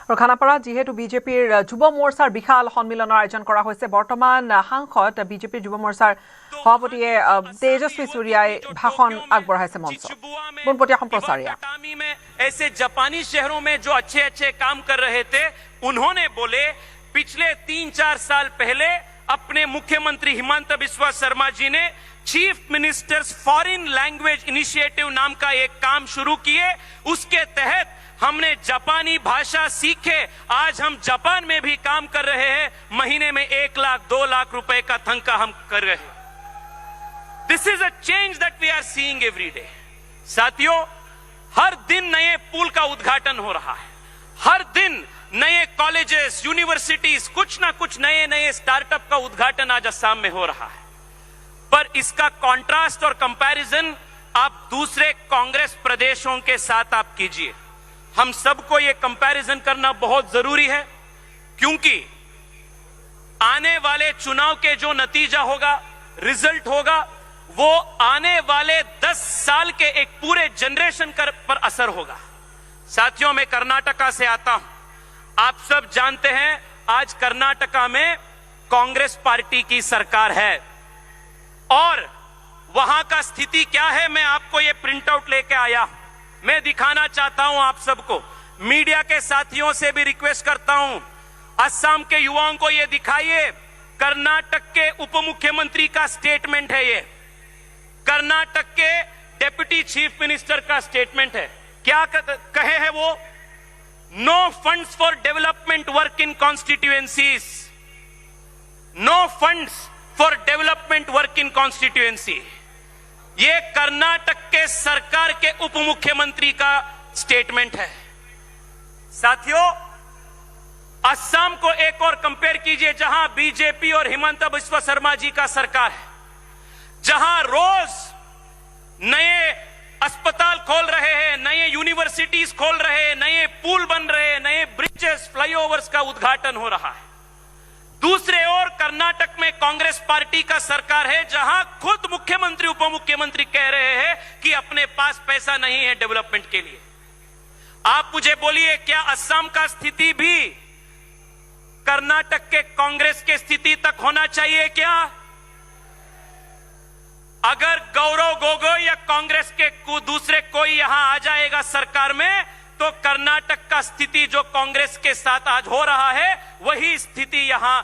আৰু খানাপাৰাত যিহেতু বিজেপিৰ যুৱ মৰ্চাৰ বিশাল সন্মিলনৰ আয়োজন কৰা হৈছে বৰ্তমান সাংসদ বিজেপিৰ যুৱ মৰ্চাৰ সভাপতিয়ে তেজস্বী সূৰ্যাই ভাষণ আগবঢ়াইছে মঞ্চত পোনপটীয়া সম্প্ৰচাৰীয়া ऐसे जापानी शहरों में जो अच्छे अच्छे काम कर रहे थे उन्होंने बोले पिछले 3-4 साल पहले अपने मुख्यमंत्री हिमंत बिस्वा शर्मा जी ने chief ministers foreign language initiative नाम का एक काम शुरू किए उसके तहत हमने जापानी भाषा सीखे आज हम जापान में भी काम कर रहे हैं महीने में 1 लाख 2 लाख रुपए का तनख्वाह हम कर रहे हैं this is a change that we are seeing every day साथियों हर दिन नए पुल का उद्घाटन हो रहा है हर दिन नए कॉलेजेस यूनिवर्सिटीज कुछ ना कुछ नए नए स्टार्टअप का उद्घाटन आज असम में हो रहा है पर इसका कॉन्ट्रास्ट और कंपैरिजन आप दूसरे कांग्रेस प्रदेशों के साथ आप कीजिए हम सबको ये कंपैरिजन करना बहुत जरूरी है क्योंकि आने वाले चुनाव के जो नतीजा होगा रिजल्ट होगा वो आने वाले 10 साल के एक पूरे जनरेशन पर असर होगा साथियों मैं कर्नाटका से आता हूं आप सब जानते हैं आज कर्नाटका में कांग्रेस पार्टी की सरकार है और वहां का स्थिति क्या है मैं आपको ये प्रिंट आउट लेके आया मैं दिखाना चाहता हूं आप सबको मीडिया के साथियों से भी रिक्वेस्ट करता हूं असम के युवाओं को ये दिखाइए कर्नाटक के उप मुख्यमंत्री का स्टेटमेंट है ये कर्नाटक के डेप्यूटी चीफ मिनिस्टर का स्टेटमेंट है क्या कहे हैं वो no funds for development work in constituencies no funds for development work in constituency ये कर्नाटक के सरकार के उप मुख्यमंत्री का स्टेटमेंट है साथियों असम को एक और कंपेयर कीजिए जहां बीजेपी और हिमंत बिस्वा शर्मा जी का सरकार है जहां रोज नए अस्पताल खोल रहे हैं नए यूनिवर्सिटीज खोल रहे हैं नए पुल बन रहे हैं नए ब्रिजेस फ्लाईओवर्स का उद्घाटन हो रहा है दूसरे ओर कर्नाटक में कांग्रेस पार्टी का सरकार है जहां खुद मुख्यमंत्री उप मुख्यमंत्री कह रहे हैं कि अपने पास पैसा नहीं है डेवलपमेंट के लिए आप मुझे बोलिए क्या असम का स्थिति भी कर्नाटक के कांग्रेस के स्थिति तक होना चाहिए क्या अगर गौरव गोगोई या कांग्रेस के दूसरे कोई यहां आ जाएगा सरकार में तो कर्नाटक का स्थिति जो कांग्रेस के साथ आज हो रहा है वही स्थिति यहां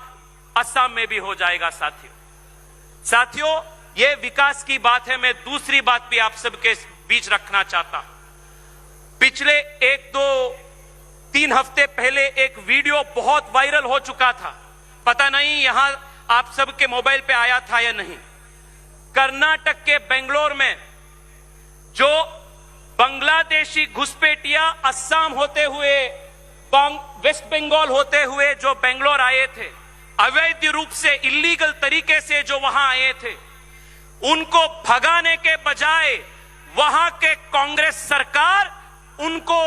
असम में भी हो जाएगा साथियों ये विकास की बात है मैं दूसरी बात भी आप सबके बीच रखना चाहता हूं पिछले 1-2-3 हफ्ते पहले एक वीडियो बहुत वायरल हो चुका था पता नहीं यहां आप सबके मोबाइल पे आया था या नहीं कर्नाटक के बेंगलोर में जो बांग्लादेशी घुसपैठिया असम होते हुए वेस्ट बंगाल होते हुए जो बेंगलोर आए थे अवैध रूप से इलीगल तरीके से जो वहां आए थे उनको भगाने के बजाय वहां के कांग्रेस सरकार उनको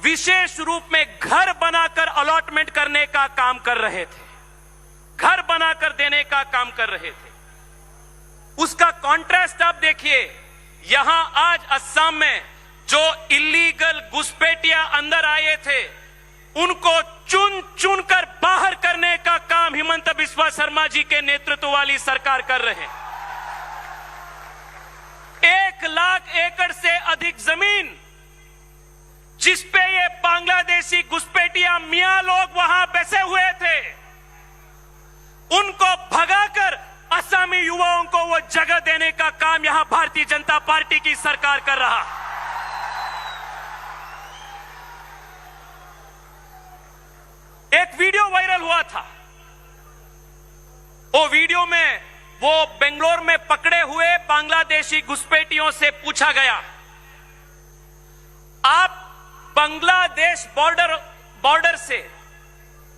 विशेष रूप में घर बनाकर अलॉटमेंट करने का काम कर रहे थे घर बनाकर देने का काम कर रहे थे उसका कॉन्ट्रास्ट आप देखिए यहां आज असम में जो इलीगल घुसपैठिया अंदर आए थे उनको चुन चुन कर बाहर करने का काम हिमंत बिस्वा शर्मा जी के नेतृत्व वाली सरकार कर रहे हैं 1 लाख एकड़ से अधिक जमीन जिस पे ये बांग्लादेशी घुसपैठिया मियां लोग वहां बसे हुए थे उनको भगाकर असमी युवाओं को वो जगह देने का काम यहां भारतीय जनता पार्टी की सरकार कर रहा है एक वीडियो वायरल हुआ था वो वीडियो में वो बेंगलोर में पकड़े हुए बांग्लादेशी घुसपैठियों से पूछा गया आप बांग्लादेश बॉर्डर से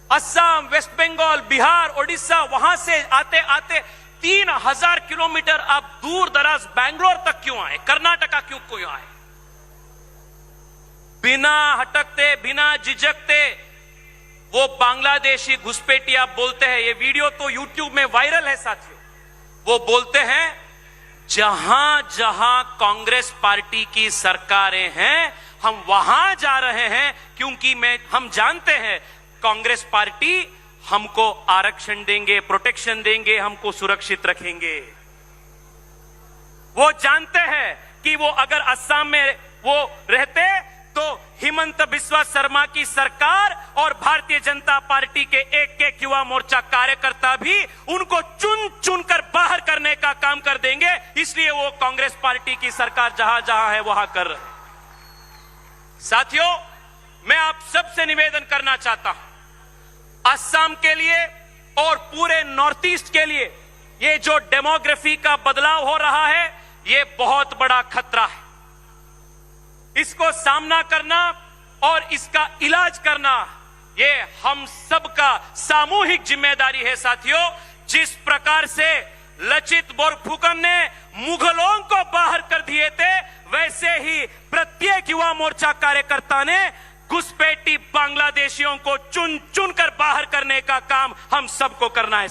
असम वेस्ट बंगाल बिहार ओडिशा वहां से आते आते 3000 किलोमीटर आप दूर दराज बैंगलोर तक क्यों आए कर्नाटका क्यों आए बिना हटकते बिना झिझकते वो बांग्लादेशी घुसपैठिया बोलते हैं ये वीडियो तो यूट्यूब में वायरल है साथियों वो बोलते हैं जहां जहां कांग्रेस पार्टी की सरकारें हैं हम वहां जा रहे हैं क्योंकि हम जानते हैं कांग्रेस पार्टी हमको आरक्षण देंगे, प्रोटेक्शन देंगे, हमको सुरक्षित रखेंगे। वो जानते हैं कि वो अगर असम में वो रहते तो हिमंत बिस्वा शर्मा की सरकार और भारतीय जनता पार्टी के एक युवा मोर्चा कार्यकर्ता भी उनको चुन चुन कर बाहर करने का काम कर देंगे। इसलिए वो कांग्रेस पार्टी की सरकार जहां जहां है वहां कर रहे हैं। साथियों, मैं आप सबसे निवेदन करना चाहता हूं, असम के लिए और पूरे नॉर्थ ईस्ट के लिए ये जो डेमोग्राफी का बदलाव हो रहा है, ये बहुत बड़ा खतरा है। इसको सामना करना और इसका इलाज करना, ये हम सबका सामूहिक जिम्मेदारी है। साथियों, जिस प्रकार से लचित बोरफुकन ने मुगलों को बाहर कर दिए थे, वैसे ही प्रत्येक युवा मोर्चा कार्यकर्ता ने घुसपैठी बांग्लादेशियों को चुन चुन कर बाहर करने का काम हम सबको करना है।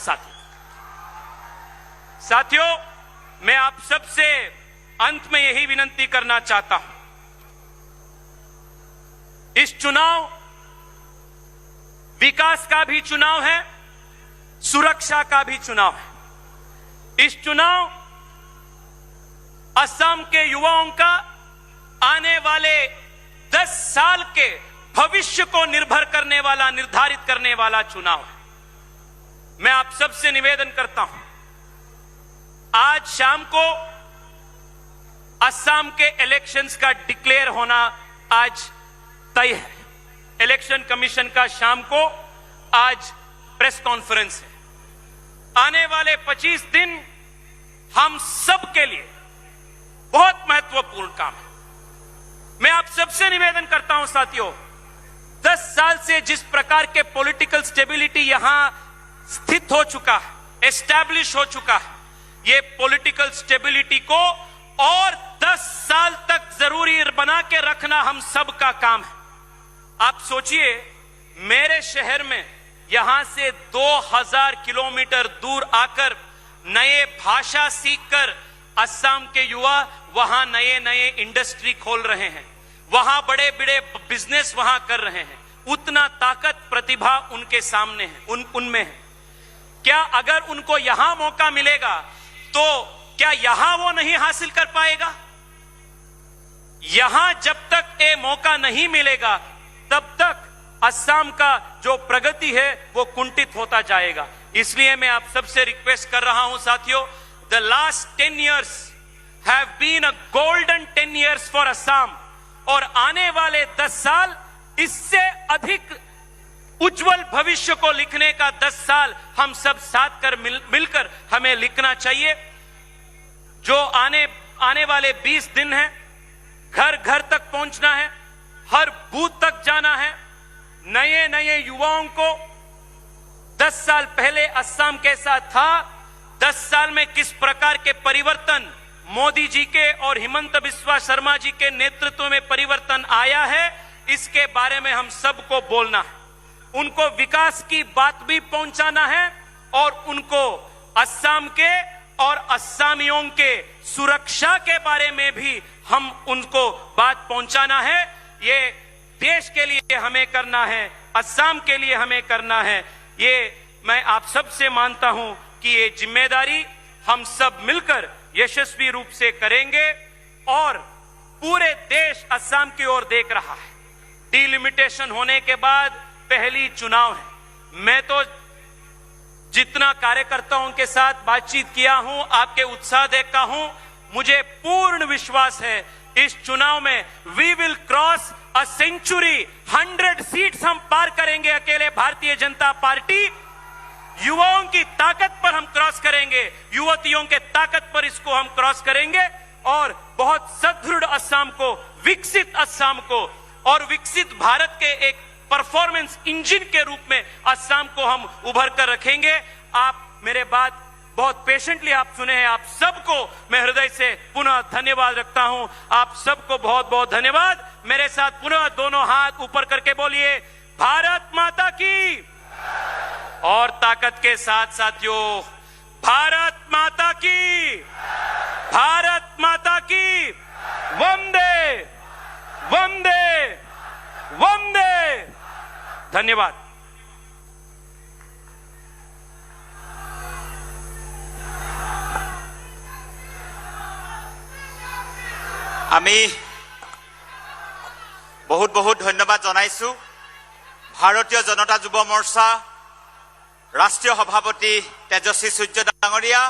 साथियों, मैं आप सबसे अंत में यही विनंती करना चाहता हूं, इस चुनाव विकास का भी चुनाव है, सुरक्षा का भी चुनाव है। इस चुनाव असम के युवाओं का आने वाले 10 साल के भविष्य को निर्भर करने वाला, निर्धारित करने वाला चुनाव है। मैं आप सबसे निवेदन करता हूं, आज शाम को असम के इलेक्शंस का डिक्लेयर होना आज तय है। इलेक्शन कमीशन का शाम को आज प्रेस कॉन्फ्रेंस है। आने वाले 25 दिन हम सब के लिए बहुत महत्वपूर्ण काम है। मैं आप सबसे निवेदन करता हूं साथियों, 10 साल से जिस प्रकार के पॉलिटिकल स्टेबिलिटी यहां स्थित हो चुका है, एस्टैब्लिश हो चुका है, ये पॉलिटिकल स्टेबिलिटी को और 10 साल तक जरूरी बना के रखना हम सब का काम है। आप सोचिए, मेरे शहर में यहां से 2000 किलोमीटर दूर आकर नए भाषा सीखकर असम के युवा वहां नए नए इंडस्ट्री खोल रहे हैं, वहां बड़े बड़े बिजनेस वहां कर रहे हैं। उतना ताकत, प्रतिभा उनके सामने है, उनमें है। क्या अगर उनको यहां मौका मिलेगा तो क्या यहां वो नहीं हासिल कर पाएगा? यहां जब तक ये मौका नहीं मिलेगा तब तक असम का जो प्रगति है वो कुंठित होता जाएगा। इसलिए मैं आप सबसे रिक्वेस्ट कर रहा हूं साथियों, the last 10 years have been a golden 10 years for Assam, और आने वाले 10 साल इससे अधिक उज्जवल भविष्य को लिखने का 10 साल हम सब साथ कर मिलकर हमें लिखना चाहिए। जो आने वाले 20 दिन हैं, घर घर तक पहुंचना है, हर बूथ तक जाना है। नए नए युवाओं को 10 साल पहले असम कैसा था, 10 साल में किस प्रकार के परिवर्तन मोदी जी के और हिमंत बिस्वा शर्मा जी के नेतृत्व में परिवर्तन आया है, इसके बारे में हम सबको बोलना है। उनको विकास की बात भी पहुंचाना है और उनको असम के और असमियों के सुरक्षा के बारे में भी हम उनको बात पहुंचाना है। ये देश के लिए हमें करना है, असम के लिए हमें करना है। ये मैं आप सबसे मानता हूं कि ये जिम्मेदारी हम सब मिलकर यशस्वी रूप से करेंगे और पूरे देश असम की ओर देख रहा है। डिलिमिटेशन होने के बाद पहली चुनाव है। मैं तो जितना कार्यकर्ताओं के साथ बातचीत किया हूं, आपके उत्साह देखा हूं, मुझे पूर्ण विश्वास है इस चुनाव में we will cross a century. 100 seats हम पार करेंगे अकेले भारतीय जनता पार्टी। युवाओं की ताकत पर हम क्रॉस करेंगे, युवतियों के ताकत पर इसको हम क्रॉस करेंगे और बहुत सुदृढ़ असम को, विकसित असम को और विकसित भारत के एक परफॉर्मेंस इंजन के रूप में असम को हम उभर कर रखेंगे। आप मेरे बात बहुत पेशेंटली आप सुने हैं। आप सबको मैं हृदय से पुनः धन्यवाद रखता हूं। आप सबको बहुत बहुत धन्यवाद। मेरे साथ पुनः दोनों हाथ ऊपर करके बोलिए, भारत माता की। और ताकत के साथ साथियों, भारत माता की, भारत माता की। वंदे वंदे धन्यवाद। আমি বহুত বহুত ধন্যবাদ জনাইছো ভাৰতীয় জনতা যুৱ মৰ্চা ৰাষ্ট্ৰীয় সভাপতি তেজস্বী সূৰ্য ডাঙৰীয়া।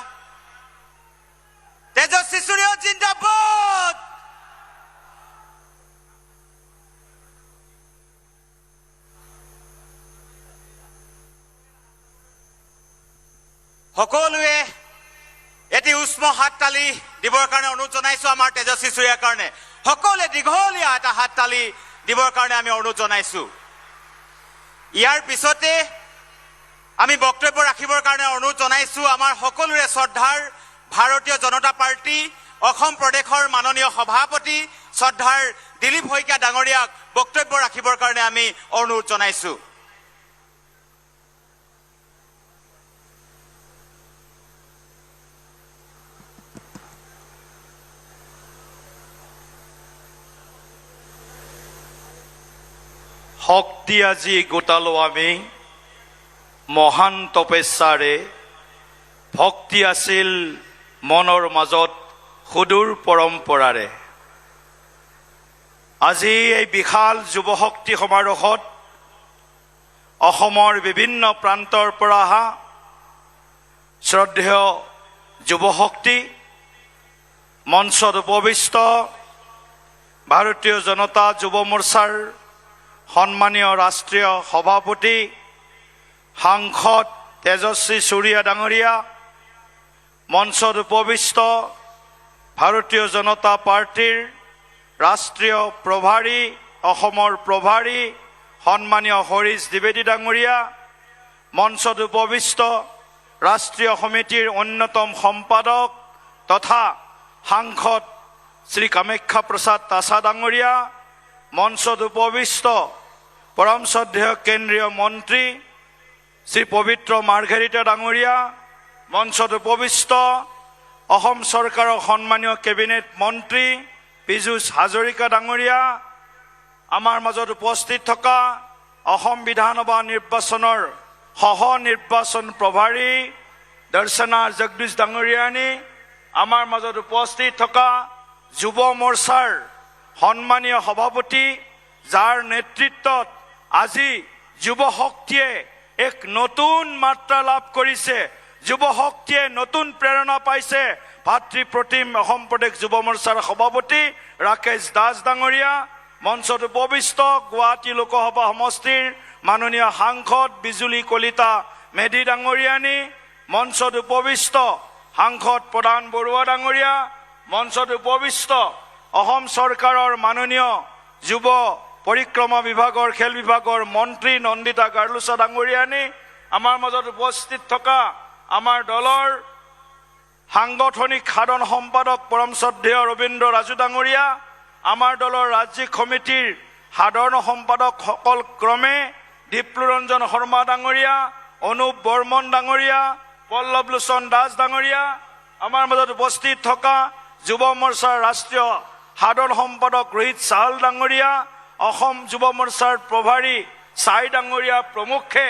তেজস্বী সূৰ্য জিন্দাবাদ। সকলোৱে এটি উষ্ম হাত তালি দিবৰ কাৰণে অনুৰোধ জনাইছো আমাৰ তেজস্বী সূৰ্যাৰ কাৰণে। সকলোৱে দীঘলীয়া এটা হাত তালি দিবৰ কাৰণে আমি অনুৰোধ জনাইছো। ইয়াৰ পিছতে আমি বক্তব্য ৰাখিবৰ কাৰণে অনুৰোধ জনাইছো আমাৰ সকলোৰে শ্ৰদ্ধাৰ ভাৰতীয় জনতা পাৰ্টি অসম প্ৰদেশৰ মাননীয় সভাপতি শ্ৰদ্ধাৰ দিলীপ শইকীয়া ডাঙৰীয়াক বক্তব্য ৰাখিবৰ কাৰণে আমি অনুৰোধ জনাইছো। শক্তি আজি গোটালো আমি মহান তপস্যাৰে ভক্তি আছিল মনৰ মাজত সুদূৰ পৰম্পৰাৰে। আজি এই বিশাল যুৱশক্তি সমাৰোহত অসমৰ বিভিন্ন প্ৰান্তৰ পৰা অহা শ্ৰদ্ধেয় যুৱশক্তি মঞ্চত উপবিষ্ট ভাৰতীয় জনতা যুৱ মৰ্চাৰ সন্মানীয় ৰাষ্ট্ৰীয় সভাপতি সাংসদ তেজস্বী সূৰ্য ডাঙৰীয়া, মঞ্চত উপবিষ্ট ভাৰতীয় জনতা পাৰ্টিৰ ৰাষ্ট্ৰীয় প্ৰভাৰী অসমৰ প্ৰভাৰী সন্মানীয় হৰীশ দ্বিবেদী ডাঙৰীয়া, মঞ্চত উপবিষ্ট ৰাষ্ট্ৰীয় সমিতিৰ অন্যতম সম্পাদক তথা সাংসদ শ্ৰী কামাখ্যা প্ৰসাদ তাছা ডাঙৰীয়া, মঞ্চত উপবিষ্ট পৰম শ্ৰদ্ধেয় কেন্দ্ৰীয় মন্ত্ৰী শ্ৰী পবিত্ৰ মাৰ্ঘেৰিটা ডাঙৰীয়া, মঞ্চত উপবিষ্ট অসম চৰকাৰৰ সন্মানীয় কেবিনেট মন্ত্ৰী পীযুষ হাজৰিকা ডাঙৰীয়া, আমাৰ মাজত উপস্থিত থকা অসম বিধানসভা নিৰ্বাচনৰ সহ নিৰ্বাচন প্ৰভাৰী দৰ্শনা জগদীশ ডাঙৰীয়ানী, আমাৰ মাজত উপস্থিত থকা যুৱ মৰ্চাৰ সন্মানীয় সভাপতি যাৰ নেতৃত্বত আজি যুৱ শক্তিয়ে এক নতুন মাত্ৰা লাভ কৰিছে, যুৱ শক্তিয়ে নতুন প্ৰেৰণা পাইছে, ভাতৃ প্ৰতিম অসম প্ৰদেশ যুৱ মৰ্চাৰ সভাপতি ৰাকেশ দাস ডাঙৰীয়া, মঞ্চত উপবিষ্ট গুৱাহাটী লোকসভা সমষ্টিৰ মাননীয় সাংসদ বিজুলী কলিতা মেধি ডাঙৰীয়ানী, মঞ্চত উপবিষ্ট সাংসদ প্ৰধান বৰুৱা ডাঙৰীয়া, মঞ্চত উপবিষ্ট অসম চৰকাৰৰ মাননীয় যুৱ পৰিক্ৰমা বিভাগৰ খেল বিভাগৰ মন্ত্ৰী নন্দিতা গাৰ্লুচা ডাঙৰীয়ানী, আমাৰ মাজত উপস্থিত থকা আমাৰ দলৰ সাংগঠনিক সাধাৰণ সম্পাদক পৰম শ্ৰদ্ধেয় ৰবীন্দ্ৰ ৰাজু ডাঙৰীয়া, আমাৰ দলৰ ৰাজ্যিক সমিতিৰ সাধাৰণ সম্পাদকসকল ক্ৰমে দীপ্লুৰঞ্জন শৰ্মা ডাঙৰীয়া, অনুপ বৰ্মন ডাঙৰীয়া, পল্লৱ লোচন দাস ডাঙৰীয়া, আমাৰ মাজত উপস্থিত থকা যুৱ মৰ্চাৰ ৰাষ্ট্ৰীয় সাধাৰণ সম্পাদক ৰোহিত চাহল ডাঙৰীয়া, অসম যুৱ মৰ্চাৰ প্ৰভাৰী চাই ডাঙৰীয়া প্ৰমুখ্যে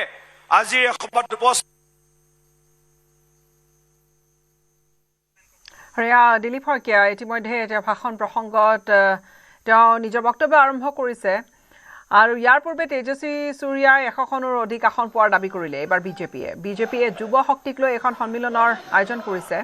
আজিৰ এই সভাত উপস্থিত। দিলীপ শইকীয়া ইতিমধ্যে তেওঁ ভাষণ প্ৰসংগত তেওঁ নিজৰ বক্তব্য আৰম্ভ কৰিছে আৰু ইয়াৰ পূৰ্বে তেজস্বী সূৰ্যাই 100খনৰ অধিক আসন পোৱাৰ দাবী কৰিলে। এইবাৰ বিজেপিয়ে যুৱ শক্তিক লৈ এখন সন্মিলনৰ আয়োজন কৰিছে।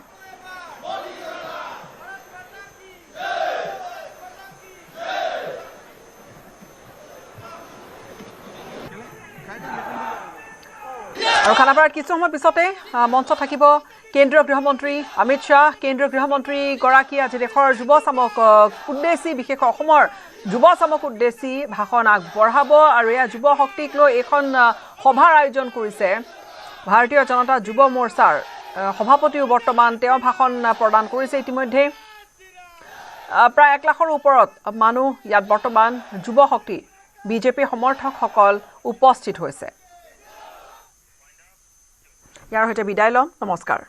আৰু খানাপাৰাত কিছু সময় পিছতে মঞ্চ থাকিব কেন্দ্ৰীয় গৃহমন্ত্ৰী অমিত শ্বাহ। কেন্দ্ৰীয় গৃহমন্ত্ৰীগৰাকী আজি দেশৰ যুৱ চামক উদ্দেশ্যি বিশেষ অসমৰ যুৱ চামক উদ্দেশ্যি ভাষণ আগবঢ়াব আৰু এয়া যুৱ শক্তিক লৈ এখন সভাৰ আয়োজন কৰিছে ভাৰতীয় জনতা যুৱ মৰ্চাৰ সভাপতিও বৰ্তমান তেওঁ ভাষণ প্ৰদান কৰিছে। ইতিমধ্যে প্ৰায় 1 লাখৰ ওপৰত মানুহ ইয়াত বৰ্তমান যুৱ শক্তি বিজেপি সমৰ্থকসকল উপস্থিত হৈছে। ইয়াৰ সৈতে বিদায় লম। নমস্কাৰ।